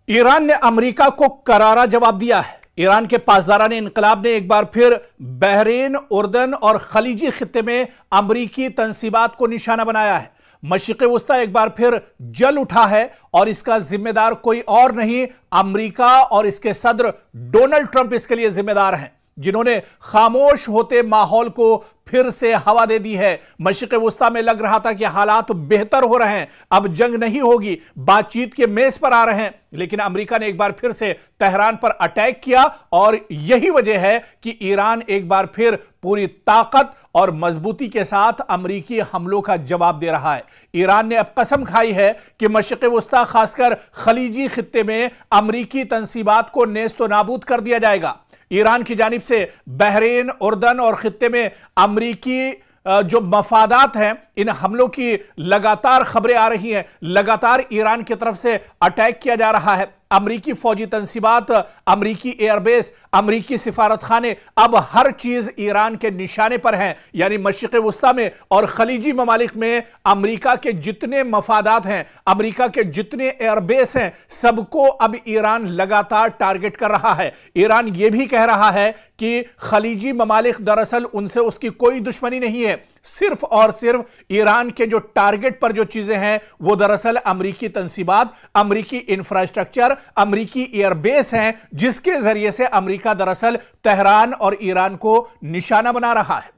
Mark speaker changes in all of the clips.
Speaker 1: Iran ने America को करारा जवाब दिया है। ईरान के पासदारान इनकलाब ने एक बार फिर बहरीन, उर्दन और खलीजी खित्ते में अमरीकी तंसीबात को निशाना बनाया है। मशरिक़ वस्ता एक बार फिर जल उठा है और इसका जिम्मेदार कोई और नहीं, अमेरिका और इसके सदर डोनाल्ड ट्रंप इसके लिए जिम्मेदार हैं, जिन्होंने खामोश होते माहौल को फिर से हवा दे दी है। मशरिक़ वस्ता में लग रहा था कि हालात बेहतर हो रहे हैं, अब जंग नहीं होगी, बातचीत के मेज पर आ रहे हैं, लेकिन अमेरिका ने एक बार फिर से तेहरान पर अटैक किया और यही वजह है कि ईरान एक बार फिर पूरी ताकत और मजबूती के साथ अमेरिकी हमलों का जवाब दे रहा है। ईरान ने अब कसम खाई है कि मशरिक़ वस्ता खासकर खलीजी खित्ते में अमेरिकी तंसीबात को नेस्त नाबूद कर दिया जाएगा। ईरान की जानिब से बहरीन, उर्दन और खित्ते में अमरीकी जो मफादात हैं, इन हमलों की लगातार खबरें आ रही हैं। लगातार ईरान की तरफ से अटैक किया जा रहा है। अमरीकी फौजी तंसीबात, अमरीकी एयरबेस, अमरीकी सिफारत खाने, अब हर चीज ईरान के निशाने पर है। यानी मशरिक़ वस्ता में और खलीजी ममालिक में अमरीका के जितने मफादात हैं, अमरीका के जितने एयरबेस हैं, सबको अब ईरान लगातार टारगेट कर रहा है। ईरान यह भी कह रहा है कि खलीजी ममालिक दरअसल उनसे उसकी कोई दुश्मनी नहीं है, सिर्फ और सिर्फ ईरान के जो टारगेट पर जो चीजें हैं वो दरअसल अमरीकी तंसीबात, अमरीकी इंफ्रास्ट्रक्चर, अमरीकी एयरबेस हैं, जिसके जरिए से अमरीका दरअसल तेहरान और ईरान को निशाना बना रहा है।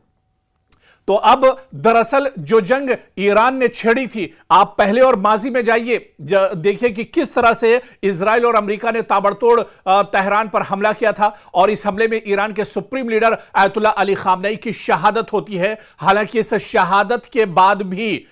Speaker 1: तो अब दरअसल जो जंग ईरान ने छेड़ी थी, आप पहले और माजी में जाइए, देखिए कि किस तरह से इजराइल और अमेरिका ने ताबड़तोड़ तेहरान पर हमला किया था और इस हमले में ईरान के supreme leader Ayatollah Ali Khamenei की शहादत होती है। हालांकि इस शहादत के बाद भी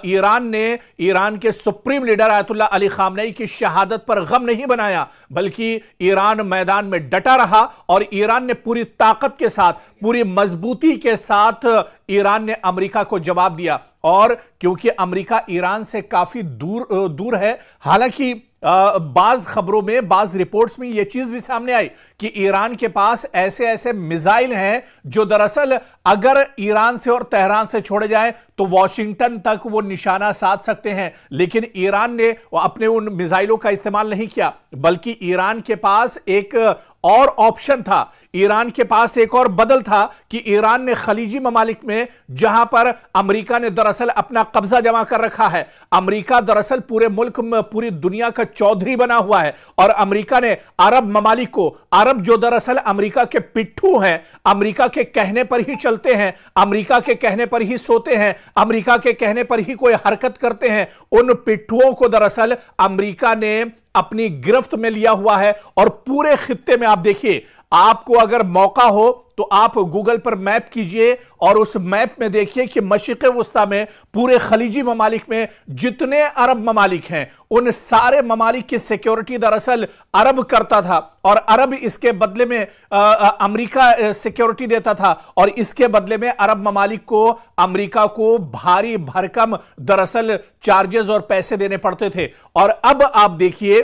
Speaker 1: ईरान ने ईरान के supreme leader Ayatollah Ali Khamenei की शहादत पर गम नहीं बनाया, बल्कि ईरान मैदान में डटा रहा और ईरान ने पूरी ताकत के साथ, पूरी मजबूती के साथ ईरान ने अमेरिका को जवाब दिया। और क्योंकि अमेरिका ईरान से काफी दूर है, हालांकि बाज खबरों में, बाज रिपोर्ट्स में यह चीज भी सामने आई कि ईरान के पास ऐसे ऐसे मिसाइल हैं जो दरअसल अगर ईरान से और तेहरान से छोड़े जाएं तो वॉशिंगटन तक वो निशाना साध सकते हैं। लेकिन ईरान ने अपने उन मिसाइलों का इस्तेमाल नहीं किया, बल्कि ईरान के पास एक और ऑप्शन था, ईरान के पास एक और बदल था कि ईरान ने खलीजी ममालिक में, जहां पर अमेरिका ने दरअसल अपना कब्जा जमा कर रखा है, अमेरिका दरअसल पूरे मुल्क में, पूरी दुनिया का चौधरी बना हुआ है, और अमेरिका ने अरब ममालिक को, अरब जो दरअसल अमेरिका के पिट्ठू हैं, अमेरिका के कहने पर ही चलते हैं, अमेरिका के कहने पर ही सोते हैं, अमेरिका के कहने पर ही कोई हरकत करते हैं, उन पिट्ठुओं को दरअसल अमेरिका ने अपनी गिरफ्त में लिया हुआ है। और पूरे खित्ते में आप देखिए, आपको अगर मौका हो तो आप गूगल पर मैप कीजिए और उस मैप में देखिए कि मशरिक़ वस्ता में, पूरे खलीजी ममालिक में जितने अरब ममालिक हैं, उन सारे ममालिक की सिक्योरिटी दरअसल अरब करता था और अरब इसके बदले में अमेरिका सिक्योरिटी देता था, और इसके बदले में अरब ममालिक को अमेरिका को भारी भरकम दरअसल चार्जेस और पैसे देने पड़ते थे। और अब आप देखिए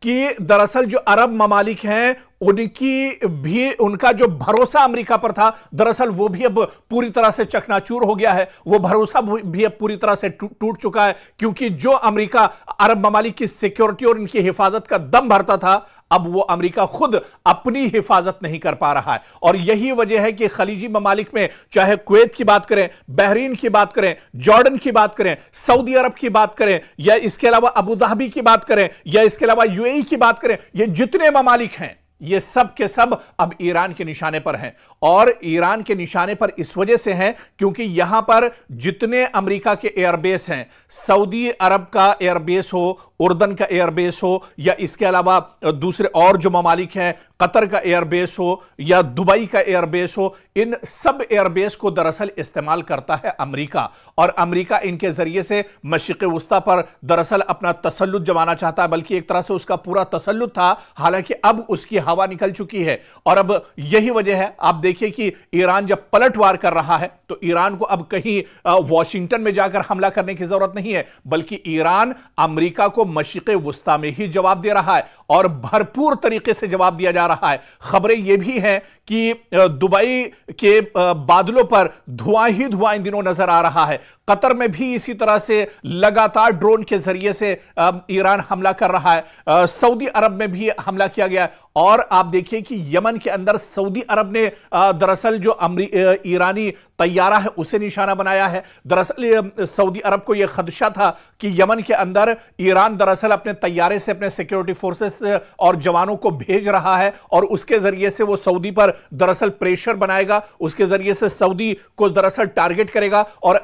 Speaker 1: कि दरअसल जो अरब ममालिक हैं, उनकी भी, उनका जो भरोसा अमेरिका पर था, दरअसल वो भी अब पूरी तरह से चकनाचूर हो गया है। वो भरोसा भी अब पूरी तरह से टूट चुका है, क्योंकि जो अमेरिका अरब ममालिक की सिक्योरिटी और उनकी हिफाजत का दम भरता था, अब वो अमेरिका खुद अपनी हिफाजत नहीं कर पा रहा है। और यही वजह है कि खलीजी ममालिक में, चाहे कुवैत की बात करें, बहरीन की बात करें, जॉर्डन की बात करें, सऊदी अरब की बात करें, या इसके अलावा अबू धाबी की बात करें, या इसके अलावा यूएई की बात करें, ये जितने ममालिक हैं, ये सब के सब अब ईरान के निशाने पर हैं। और ईरान के निशाने पर इस वजह से हैं क्योंकि यहां पर जितने अमेरिका के एयरबेस हैं, सऊदी अरब का एयरबेस हो, उर्दन का एयरबेस हो, या इसके अलावा दूसरे और जो ममालिक हैं, कतर का एयरबेस हो या दुबई का एयरबेस हो, इन सब एयरबेस को दरअसल इस्तेमाल करता है अमेरिका। और अमेरिका इनके जरिए से मशरिक़ वस्ता पर दरअसल अपना तसल्लुत जमाना चाहता है, बल्कि एक तरह से उसका पूरा तसल्लुत था। हालांकि अब उसकी हवा निकल चुकी है और अब यही वजह है, आप देखिए कि ईरान जब पलटवार कर रहा है तो ईरान को अब कहीं वॉशिंगटन में जाकर हमला करने की जरूरत नहीं है, बल्कि ईरान अमेरिका को मशरिक़ वस्ता में ही जवाब दे रहा है और भरपूर तरीके से जवाब दिया जा जा रहा है। खबरें यह भी हैं कि दुबई के बादलों पर धुआं ही धुआं इन दिनों नजर आ रहा है। कतर में भी इसी तरह से लगातार ड्रोन के जरिए से ईरान हमला कर रहा है। सऊदी अरब में भी हमला किया गया। और आप देखिए कि यमन के अंदर सऊदी अरब ने दरअसल जो ईरानी तैयारा है उसे निशाना बनाया है। दरअसल सऊदी अरब को यह खदशा था कि यमन के अंदर ईरान दरअसल अपने तैयारे से अपने सिक्योरिटी फोर्सेस और जवानों को भेज रहा है और उसके जरिए से वो सऊदी पर दरअसल प्रेशर बनाएगा, उसके जरिए से सऊदी को दरअसल टारगेट करेगा। और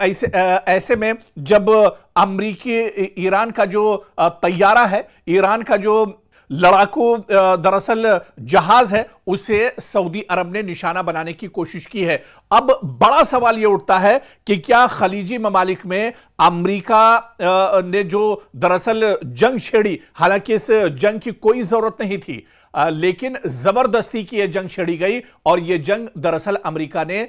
Speaker 1: ऐसे में जब अमेरिकी ईरान का जो तैयारा है, ईरान का जो लड़ाकू दरअसल जहाज है, उसे सऊदी अरब ने निशाना बनाने की कोशिश की है। अब बड़ा सवाल यह उठता है कि क्या खलीजी ममालिक में अमेरिका ने जो दरअसल जंग छेड़ी, हालांकि इस जंग की कोई जरूरत नहीं थी, लेकिन जबरदस्ती की यह जंग छेड़ी गई और यह जंग दरअसल अमेरिका ने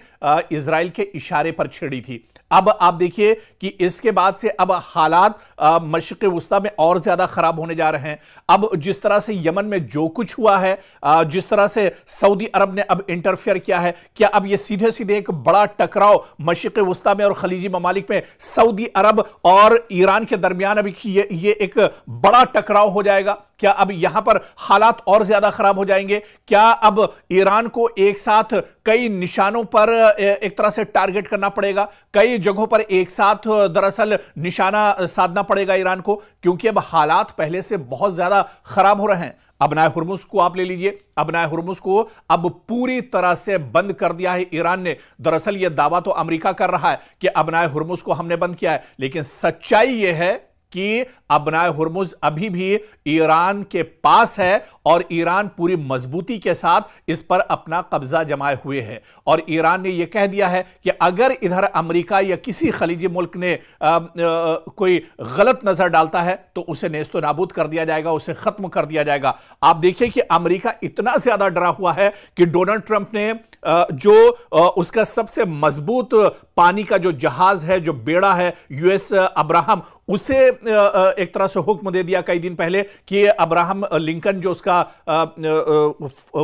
Speaker 1: इजराइल के इशारे पर छेड़ी थी। अब आप देखिए कि इसके बाद से अब हालात मशरिक़ वुस्ता में और ज्यादा खराब होने जा रहे हैं। अब जिस तरह से यमन में जो कुछ हुआ है, जिस तरह से सऊदी अरब ने अब इंटरफेयर किया है, क्या अब यह सीधे सीधे एक बड़ा टकराव मशरिक़ वुस्ता में और खलीजी ममालिक में सऊदी अरब और ईरान के दरमियान अभी ये एक बड़ा टकराव हो जाएगा? क्या अब यहां पर हालात और ज्यादा खराब हो जाएंगे? क्या अब ईरान को एक साथ कई निशानों पर एक तरह से टारगेट करना पड़ेगा, कई जगहों पर एक साथ दरअसल निशाना साधना पड़ेगा ईरान को? क्योंकि अब हालात पहले से बहुत ज्यादा खराब हो रहे हैं। अबनाए हुर्मुज को आप ले लीजिए, अबनाए हुर्मुज को अब पूरी तरह से बंद कर दिया है ईरान ने। दरअसल यह दावा तो अमेरिका कर रहा है कि अबनाए हुर्मुज को हमने बंद किया है, लेकिन सच्चाई यह है कि अबनाए हुर्मुज अभी भी ईरान के पास है और ईरान पूरी मजबूती के साथ इस पर अपना कब्जा जमाए हुए है। और ईरान ने यह कह दिया है कि अगर इधर अमेरिका या किसी खलीजी मुल्क ने कोई गलत नजर डालता है तो उसे नेस्तो नाबूद कर दिया जाएगा, उसे खत्म कर दिया जाएगा। आप देखिए कि अमेरिका इतना ज्यादा डरा हुआ है कि डोनाल्ड ट्रंप ने जो उसका सबसे मजबूत पानी का जो जहाज है, जो बेड़ा है यूएस अब्राहम, उसे एक तरह से हुक्म दे दिया कई दिन पहले कि अब्राहम लिंकन जो उसका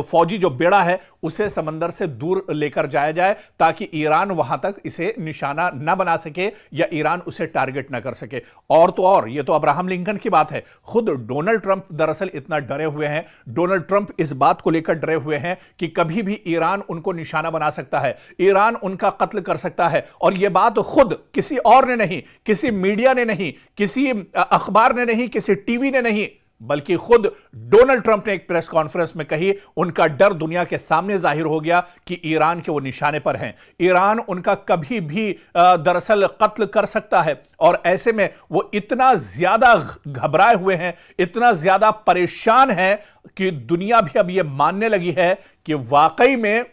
Speaker 1: फौजी जो बेड़ा है उसे समंदर से दूर लेकर जाया जाए ताकि ईरान वहां तक इसे निशाना न बना सके या ईरान उसे टारगेट न कर सके। और तो और ये तो अब्राहम लिंकन की बात है, खुद डोनाल्ड ट्रंप दरअसल इतना डरे हुए हैं। डोनाल्ड ट्रंप इस बात को लेकर डरे हुए हैं कि कभी भी ईरान उनको निशाना बना सकता है, ईरान उनका कत्ल कर सकता है। और यह बात खुद किसी और ने नहीं, किसी मीडिया ने नहीं, किसी अखबार ने नहीं, किसी टीवी ने नहीं, बल्कि खुद डोनाल्ड ट्रंप ने एक प्रेस कॉन्फ्रेंस में कही। उनका डर दुनिया के सामने जाहिर हो गया कि ईरान के वो निशाने पर हैं, ईरान उनका कभी भी दरअसल कत्ल कर सकता है। और ऐसे में वो इतना ज्यादा घबराए हुए हैं, इतना ज्यादा परेशान है कि दुनिया भी अब ये मानने लगी है कि वाकई में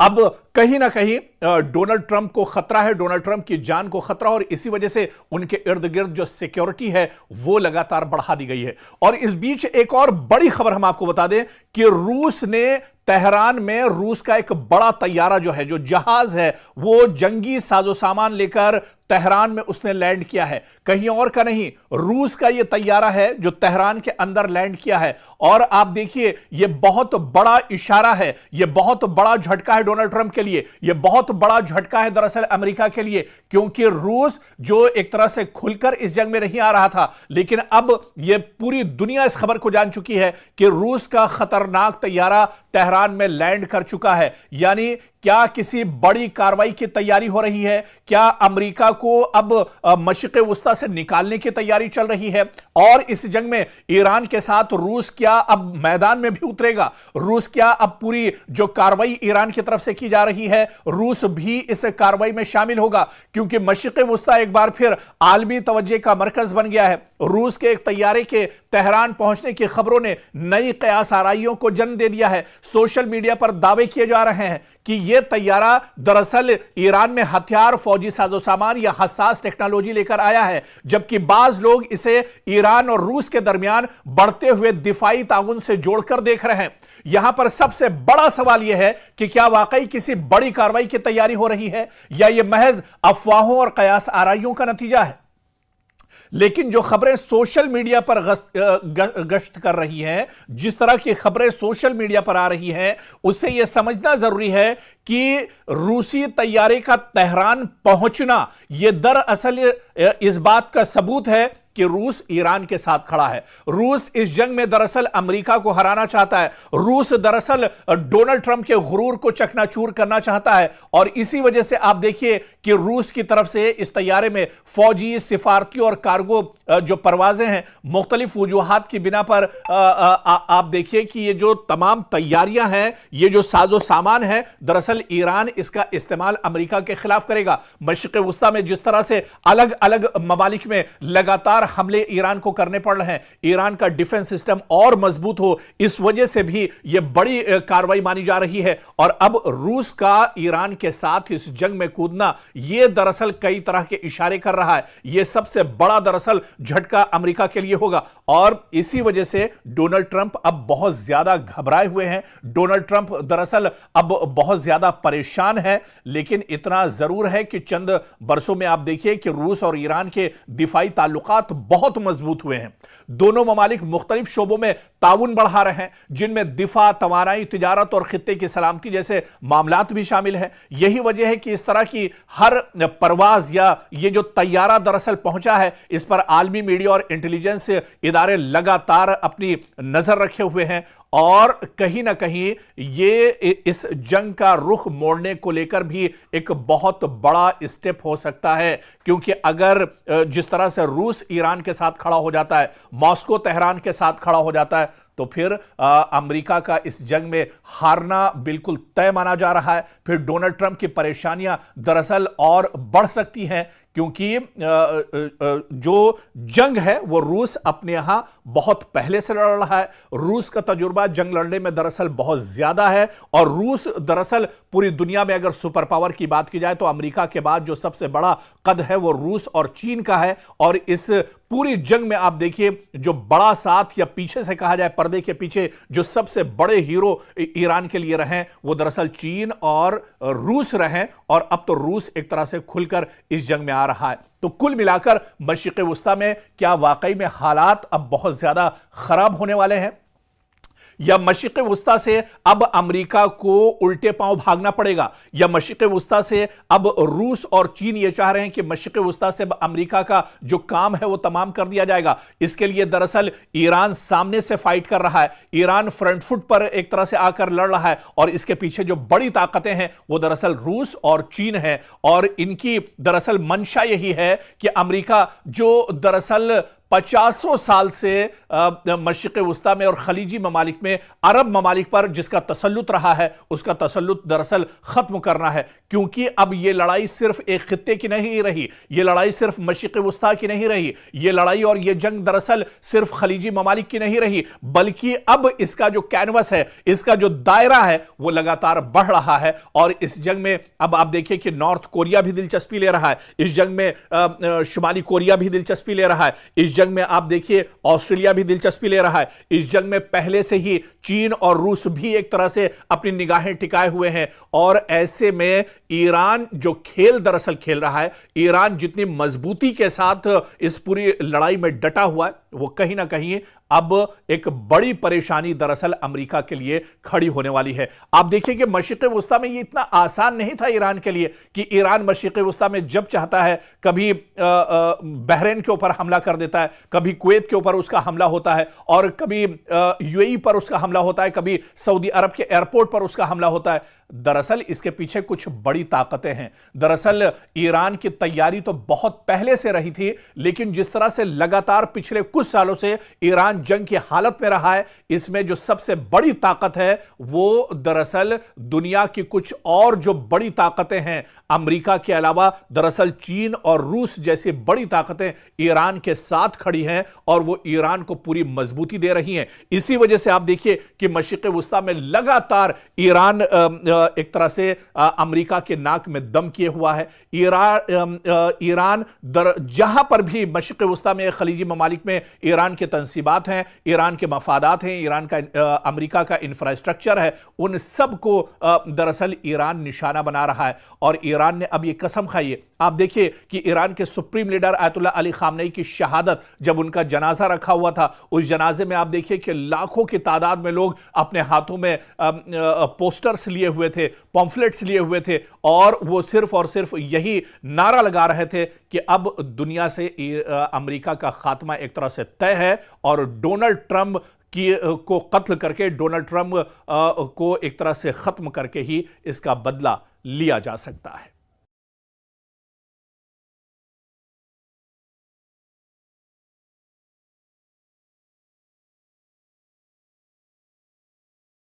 Speaker 1: अब कहीं ना कहीं डोनाल्ड ट्रंप को खतरा है, डोनाल्ड ट्रंप की जान को खतरा, और इसी वजह से उनके इर्द गिर्द जो सिक्योरिटी है वो लगातार बढ़ा दी गई है। और इस बीच एक और बड़ी खबर हम आपको बता दें कि रूस ने तेहरान में रूस का एक बड़ा तैयारा जो है, जो जहाज है, वो जंगी साजो सामान लेकर तेहरान में उसने लैंड किया है। कहीं और का नहीं, रूस का यह तैयारा है जो तेहरान के अंदर लैंड किया है। और आप देखिए यह बहुत बड़ा इशारा है, यह बहुत बड़ा झटका है डोनाल्ड ट्रंप के लिए, यह बहुत बड़ा झटका है दरअसल अमेरिका के लिए, क्योंकि रूस जो एक तरह से खुलकर इस जंग में नहीं आ रहा था, लेकिन अब यह पूरी दुनिया इस खबर को जान चुकी है कि रूस का खतरनाक तैयारा तेहरान में लैंड कर चुका है। यानी क्या किसी बड़ी कार्रवाई की तैयारी हो रही है? क्या अमेरिका को अब मशरिक़ वुस्ता से निकालने की तैयारी चल रही है? और इस जंग में ईरान के साथ रूस क्या अब मैदान में भी उतरेगा? रूस क्या अब पूरी जो कार्रवाई ईरान की तरफ से की जा रही है, रूस भी इस कार्रवाई में शामिल होगा? क्योंकि मशरिक़ वुस्ता एक बार फिर आलमी तवज्जो का मरकज बन गया है। रूस के एक तैयारे के तेहरान पहुंचने की खबरों ने नई कयास आराइयों को जन्म दे दिया है। सोशल मीडिया पर दावे किए जा रहे हैं कि यह तैयारा दरअसल ईरान में हथियार, फौजी साजो सामान या हसास टेक्नोलॉजी लेकर आया है, जबकि बाज लोग इसे ईरान और रूस के दरमियान बढ़ते हुए दिफाई ताउन से जोड़कर देख रहे हैं। यहां पर सबसे बड़ा सवाल यह है कि क्या वाकई किसी बड़ी कार्रवाई की तैयारी हो रही है या यह महज अफवाहों और कयास आराइयों का नतीजा है? लेकिन जो खबरें सोशल मीडिया पर गश्त कर रही हैं, जिस तरह की खबरें सोशल मीडिया पर आ रही हैं, उससे यह समझना जरूरी है कि रूसी तैयारे का तेहरान पहुंचना यह दरअसल इस बात का सबूत है कि रूस ईरान के साथ खड़ा है। रूस इस जंग में दरअसल अमेरिका को हराना चाहता है। रूस दरअसल डोनाल्ड ट्रंप के गुरूर को चकनाचूर करना चाहता है और इसी वजह से आप देखिए कि रूस की तरफ से इस तैयारे में फौजी, सिफारती और कार्गो जो परवाजें हैं, मुख्तलिफ वजूहात की बिना पर आप देखिए कि ये जो तमाम तैयारियां हैं, ये जो साजो सामान है, दरअसल ईरान इसका इस्तेमाल अमेरिका के खिलाफ करेगा। मशरिक़ वुस्ता में जिस तरह से अलग अलग ममालिक में लगातार हमले ईरान को करने पड़ रहे हैं, ईरान का डिफेंस सिस्टम और मजबूत हो, इस वजह से भी यह बड़ी कार्रवाई मानी जा रही है। और अब रूस का ईरान के साथ इस जंग में कूदना, यह दरअसल कई तरह के इशारे कर रहा है। यह सबसे बड़ा दरअसल झटका अमेरिका के लिए होगा और इसी वजह से डोनाल्ड ट्रंप अब बहुत ज्यादा घबराए हुए हैं। डोनाल्ड ट्रंप दरअसल अब बहुत ज्यादा परेशान है, लेकिन इतना जरूर है कि चंद बरसों में आप देखिए कि रूस और ईरान के दिफाई ताल्लुकात बहुत मजबूत हुए हैं। दोनों ममालिक मुख्तलिफ शोबों में ताउन बढ़ा रहे हैं, जिनमें दिफा, तवानाई, तिजारत और खित्ते की सलामती जैसे मामलात भी शामिल हैं। यही वजह है कि इस तरह की हर परवाज या ये जो तैयारा दरअसल पहुंचा है, इस पर आलमी मीडिया और इंटेलिजेंस इदारे लगातार अपनी नजर रखे हुए हैं और कहीं ना कहीं ये इस जंग का रुख मोड़ने को लेकर भी एक बहुत बड़ा स्टेप हो सकता है। क्योंकि अगर जिस तरह से रूस ईरान के साथ खड़ा हो जाता है, मॉस्को तेहरान के साथ खड़ा हो जाता है, तो फिर अमेरिका का इस जंग में हारना बिल्कुल तय माना जा रहा है। फिर डोनाल्ड ट्रंप की परेशानियां दरअसल और बढ़ सकती हैं, क्योंकि जो जंग है वो रूस अपने यहां बहुत पहले से लड़ रहा है। रूस का तजुर्बा जंग लड़ने में दरअसल बहुत ज्यादा है और रूस दरअसल पूरी दुनिया में अगर सुपर पावर की बात की जाए तो अमेरिका के बाद जो सबसे बड़ा कद है वो रूस और चीन का है। और इस पूरी जंग में आप देखिए जो बड़ा साथ या पीछे से कहा जाए पर्दे के पीछे जो सबसे बड़े हीरो ईरान के लिए रहे वो दरअसल चीन और रूस रहे और अब तो रूस एक तरह से खुलकर इस जंग में आ रहा है। तो कुल मिलाकर मशरिक़ वुस्ता में क्या वाकई में हालात अब बहुत ज्यादा खराब होने वाले हैं या मशरिक़ वुस्ता से अब अमेरिका को उल्टे पांव भागना पड़ेगा, या मशरिक़ वुस्ता से अब रूस और चीन ये चाह रहे हैं कि मशरिक़ वुस्ता से अमेरिका का जो काम है वो तमाम कर दिया जाएगा। इसके लिए दरअसल ईरान सामने से फाइट कर रहा है, ईरान फ्रंट फुट पर एक तरह से आकर लड़ रहा है और इसके पीछे जो बड़ी ताकतें हैं वो दरअसल रूस और चीन है। और इनकी दरअसल मंशा यही है कि अमेरिका जो दरअसल 50 साल से मशरिक़ वुस्ता में और खलीजी ममालिक में अरब ममालिक पर जिसका तसल्लुत रहा है, उसका तसल्लुत दरअसल खत्म करना है। क्योंकि अब यह लड़ाई सिर्फ एक खित्ते की नहीं रही, यह लड़ाई सिर्फ मशरिक़ वुस्ता की नहीं रही, यह लड़ाई और यह जंग दरअसल सिर्फ खलीजी ममालिक की नहीं रही, बल्कि अब इसका जो कैनवस है, इसका जो दायरा है वो लगातार बढ़ रहा है। और इस जंग में अब आप देखिए कि नॉर्थ कोरिया भी दिलचस्पी ले रहा है, इस जंग में शुमाली कोरिया भी दिलचस्पी ले रहा है, इस जंग में आप देखिए ऑस्ट्रेलिया भी दिलचस्पी ले रहा है। इस जंग में पहले से ही चीन और रूस भी एक तरह से अपनी निगाहें टिकाए हुए हैं। और ऐसे में ईरान जो खेल दरअसल खेल रहा है, ईरान जितनी मजबूती के साथ इस पूरी लड़ाई में डटा हुआ है, वो कहीं ना कहीं अब एक बड़ी परेशानी दरअसल अमेरिका के लिए खड़ी होने वाली है। आप देखिए कि मशरिक़ वुस्ता में ये इतना आसान नहीं था ईरान के लिए कि ईरान मशरिक़ वुस्ता में जब चाहता है कभी बहरीन के ऊपर हमला कर देता है, कभी कुवैत के ऊपर उसका हमला होता है और कभी यूएई पर उसका हमला होता है, कभी सऊदी अरब के एयरपोर्ट पर उसका हमला होता है। दरअसल इसके पीछे कुछ बड़ी ताकतें हैं। दरअसल ईरान की तैयारी तो बहुत पहले से रही थी, लेकिन जिस तरह से लगातार पिछले कुछ सालों से ईरान जंग की हालत में रहा है, इसमें जो सबसे बड़ी ताकत है वो दरअसल दुनिया की कुछ और जो बड़ी ताकतें हैं अमेरिका के अलावा, दरअसल चीन और रूस जैसी बड़ी ताकतें ईरान के साथ खड़ी हैं और वो ईरान को पूरी मजबूती दे रही हैं। इसी वजह से आप देखिए कि मशरिक़ वुस्ता में लगातार ईरान एक तरह से अमेरिका के नाक में दम किए हुआ है। ईरान जहां पर भी मशरिक़ वुस्ता में, खलीजी ममालिक में ईरान के तंसीबात हैं, ईरान के मफादात हैं, ईरान का अमेरिका का इंफ्रास्ट्रक्चर है, उन सब को दरअसल ईरान निशाना बना रहा है। और ईरान ने अब ये कसम खाई है, आप देखिए कि ईरान के supreme leader ayatollah Ali Khamenei की शहादत, जब उनका जनाजा रखा हुआ था, उस जनाजे में आप देखिए कि लाखों की तादाद में लोग अपने हाथों में पोस्टर्स लिए हुए थे, पॉम्फलेट्स लिए हुए थे, और वो सिर्फ और सिर्फ यही नारा लगा रहे थे कि अब दुनिया से अमेरिका का खात्मा एक तरह से तय है और डोनाल्ड ट्रंप को कत्ल करके, डोनाल्ड ट्रंप को एक तरह से खत्म करके ही इसका बदला लिया जा सकता है।